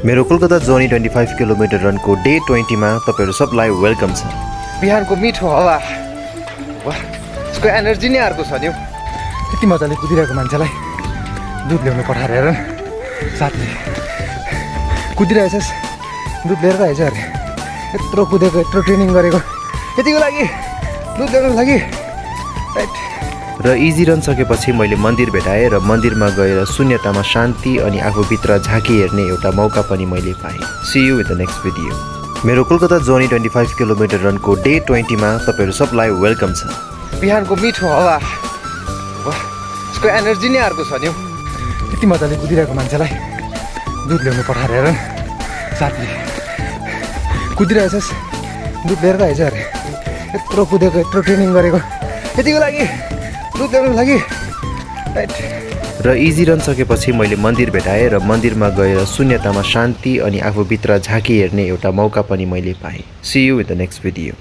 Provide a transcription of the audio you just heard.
मेरो Kolkata journey 25 kilometre रनको day 20 मा तपाईहरु सबलाई वेलकम छ। बिहानको मिठो हावा वाह यसको एनर्जी नै अर्को छ नि। यति मजाले कुदिरहेको मान्छेलाई दुध ल्याउनु पठाएर हेर न साथले कुदिरहेछस् दुध लिएर आइज अरे यत्रो कुदेको यत्रो ट्रेनिङ गरेको यतिको लागि दुध ल्याउनुको लागि राइट। र इजी रन सकेपछि मैले मन्दिर भेटाएँ र मन्दिरमा गएर शून्यतामा शान्ति अनि आफूभित्र झाँकी हेर्ने एउटा मौका पनि मैले पाएँ। See you in the next video. मेरो कोलकाता जर्नी 25 किलोमिटर रनको डे 20 मा तपाईहरु सबलाई वेलकम छ। बिहानको मिठो हावा वाह यसको एनर्जी नै अर्को छ नि। यति मजाले कुदिरहेको मान्छेलाई दुध ल्याउनु पठाएर हेर न साथले कुदिरहेछस् दुध लिएर आइज अरे यत्रो कुदेको यत्रो ट्रेनिङ गरेको यतिको लागि दुध ल्याउनुको लागि राइट। र इजी रन सकेपछि मैले मन्दिर भेटाएँ र मन्दिरमा गएर शून्यतामा शान्ति अनि आफूभित्र झाँकी हेर्ने एउटा मौका पनि मैले पाएँ। See you in the next video.